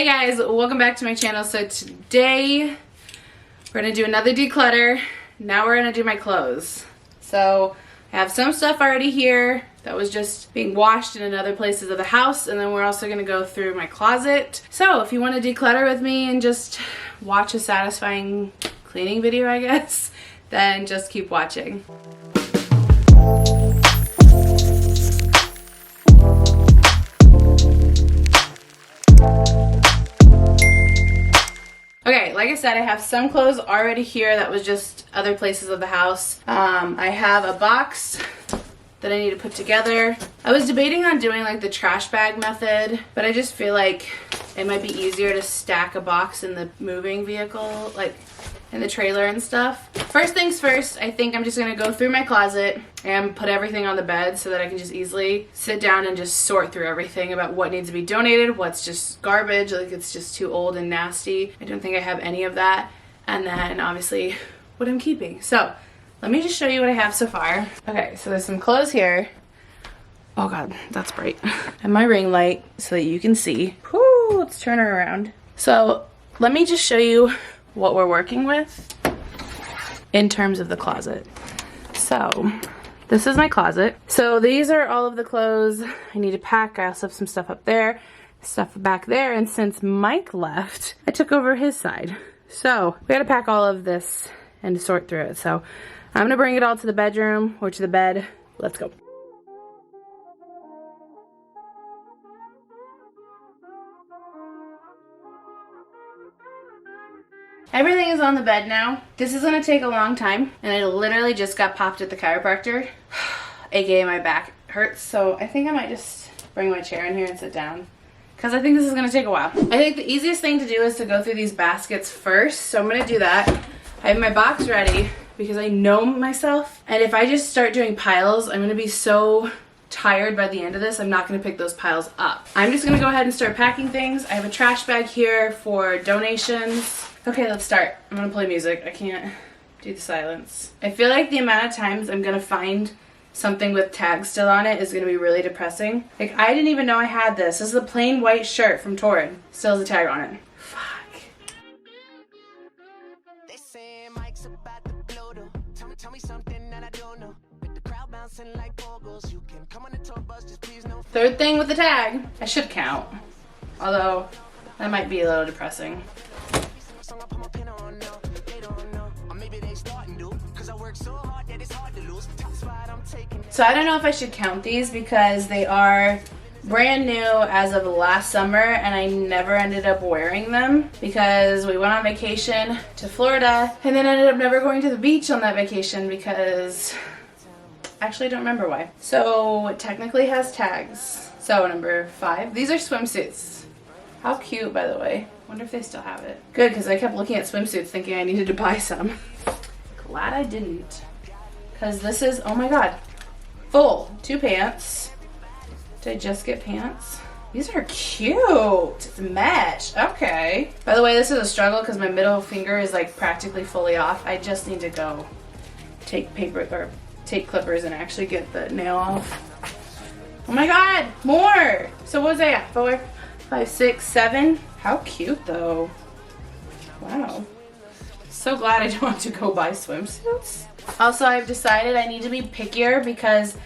Hey guys, welcome back to my channel. So today we're gonna do another declutter. Now we're gonna do my clothes. So I have some stuff already here that was just being washed in other places of the house, and then we're also gonna go through my closet. So if you want to declutter with me and just watch a satisfying cleaning video, I guess, then just keep watching. Okay, like I said, I have some clothes already here that was just other places of the house. I have a box that I need to put together. I was debating on doing like the trash bag method, but I just feel like it might be easier to stack a box in the moving vehicle, like in the trailer and stuff. First things first, I think I'm just gonna go through my closet and put everything on the bed so that I can just easily sit down and just sort through everything about what needs to be donated, what's just garbage, like it's just too old and nasty. I don't think I have any of that. And then obviously what I'm keeping. So let me just show you what I have so far. Okay, so there's some clothes here. Oh God, that's bright. And my ring light so that you can see. Whoo, let's turn her around. So let me just show you what we're working with in terms of the closet. So this is my closet. So these are all of the clothes I need to pack. I also have some stuff up there, stuff back there, and since Mike left, I took over his side. So we gotta pack all of this and sort through it. So I'm gonna bring it all to the bedroom or to the bed. Let's go. Everything is on the bed now. This is gonna take a long time, and I literally just got popped at the chiropractor, aka my back hurts, so I think I might just bring my chair in here and sit down, because I think this is gonna take a while. I think the easiest thing to do is to go through these baskets first, so I'm gonna do that. I have my box ready, because I know myself, and if I just start doing piles, I'm gonna be so tired by the end of this, I'm not gonna pick those piles up. I'm just gonna go ahead and start packing things. I have a trash bag here for donations. Okay, let's start. I'm gonna play music. I can't do the silence. I feel like the amount of times I'm gonna find something with tags still on it is gonna be really depressing. Like, I didn't even know I had this. This is a plain white shirt from Torrid. Still has a tag on it. Fuck. They say Mike's about to blow though. Tell me something that I don't know. With the crowd bouncing like bogles, you can come on the tour bus, just please no. Third thing with the tag. I should count. Although that might be a little depressing. So I don't know if I should count these because they are brand new as of last summer, and I never ended up wearing them because we went on vacation to Florida and then ended up never going to the beach on that vacation because actually I don't remember why. So it technically has tags. So number 5, these are swimsuits. How cute, by the way. Wonder if they still have it. Good, because I kept looking at swimsuits thinking I needed to buy some. Glad I didn't. Because this is, oh my God, full. 2 pants. Did I just get pants? These are cute. It's mesh. Okay. By the way, this is a struggle because my middle finger is like practically fully off. I just need to go take paper or take clippers and actually get the nail off. Oh my God, more. So what was I at? 4, 5, 6, 7. How cute though. Wow. So glad I don't have to go buy swimsuits. Also, I've decided I need to be pickier because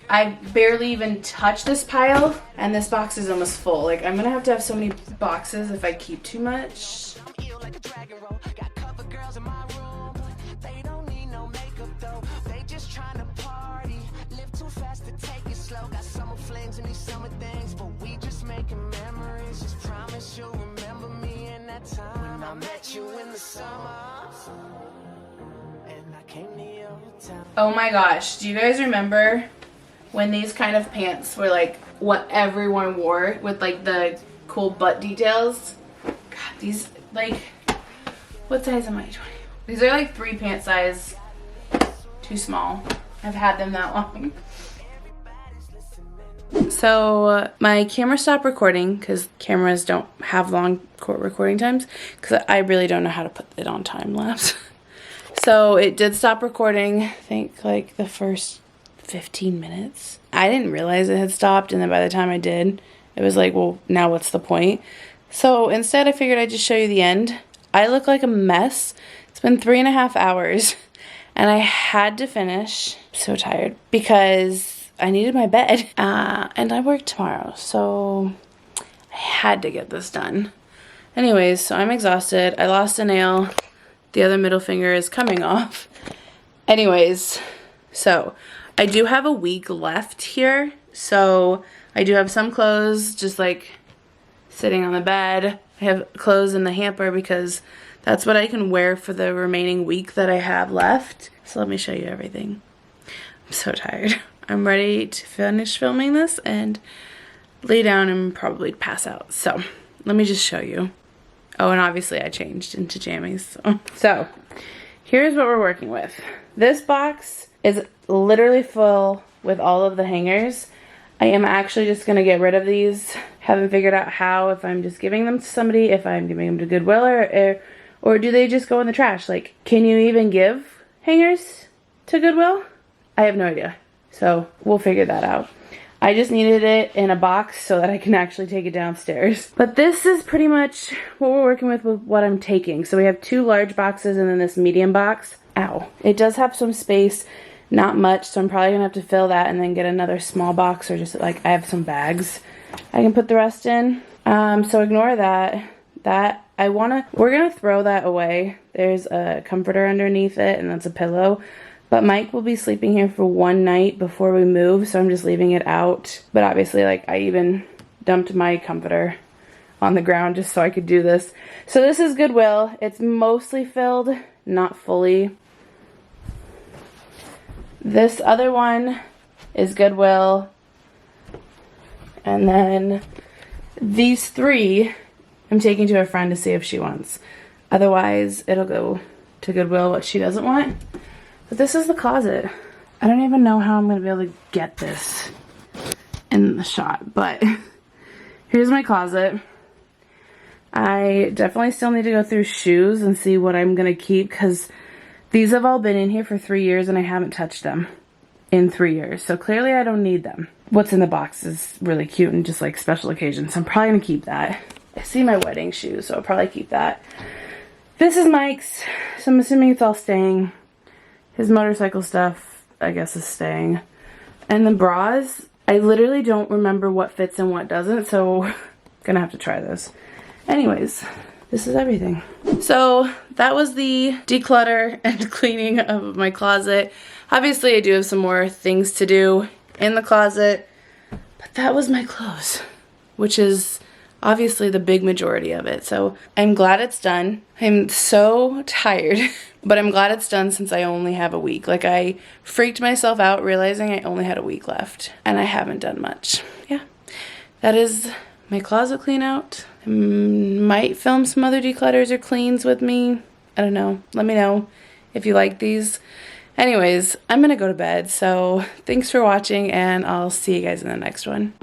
I barely even touch this pile and this box is almost full. Like, I'm gonna have to have so many boxes if I keep too much. Oh my gosh, do you guys remember when these kind of pants were like what everyone wore with like the cool butt details? God, these like, what size am I? 20? These are like 3 pant size, too small. I've had them that long. So my camera stopped recording because cameras don't have long recording times because I really don't know how to put it on time lapse. So it did stop recording, I think like the first 15 minutes. I didn't realize it had stopped, and then by the time I did, it was like, well, now what's the point? So instead I figured I'd just show you the end. I look like a mess. It's been 3.5 hours and I had to finish. I'm so tired because I needed my bed and I work tomorrow, so I had to get this done. Anyways, so I'm exhausted. I lost a nail. The other middle finger is coming off. Anyways, so I do have a week left here. So I do have some clothes just like sitting on the bed. I have clothes in the hamper because that's what I can wear for the remaining week that I have left. So let me show you everything. I'm so tired. I'm ready to finish filming this and lay down and probably pass out. So let me just show you. Oh, and obviously I changed into jammies. So here's what we're working with. This box is literally full with all of the hangers. I am actually just gonna get rid of these. Haven't figured out how, if I'm just giving them to somebody, if I'm giving them to Goodwill, or do they just go in the trash? Like, can you even give hangers to Goodwill? I have no idea. So we'll figure that out. I just needed it in a box so that I can actually take it downstairs. But this is pretty much what we're working with what I'm taking. So we have 2 large boxes and then this medium box. Ow. It does have some space, not much, so I'm probably gonna have to fill that and then get another small box, or just like I have some bags I can put the rest in. So ignore that. We're gonna throw that away. There's a comforter underneath it and that's a pillow. But Mike will be sleeping here for 1 night before we move, so I'm just leaving it out. But obviously, like, I even dumped my comforter on the ground just so I could do this. So this is Goodwill. It's mostly filled, not fully. This other one is Goodwill. And then these 3 I'm taking to a friend to see if she wants. Otherwise, it'll go to Goodwill what she doesn't want. But this is the closet. I don't even know how I'm gonna be able to get this in the shot, but here's my closet. I definitely still need to go through shoes and see what I'm gonna keep, because these have all been in here for 3 years and I haven't touched them in 3 years. So clearly I don't need them. What's in the box is really cute and just like special occasions. So I'm probably gonna keep that. I see my wedding shoes, so I'll probably keep that. This is Mike's, so I'm assuming it's all staying. His motorcycle stuff, I guess, is staying. And the bras, I literally don't remember what fits and what doesn't, so gonna have to try this. Anyways, this is everything. So that was the declutter and cleaning of my closet. Obviously, I do have some more things to do in the closet, but that was my clothes, which is obviously the big majority of it. So I'm glad it's done. I'm so tired, but I'm glad it's done since I only have a week. Like, I freaked myself out realizing I only had a week left and I haven't done much. Yeah, that is my closet clean out. I might film some other declutters or cleans with me. I don't know. Let me know if you like these. Anyways, I'm gonna go to bed. So thanks for watching and I'll see you guys in the next one.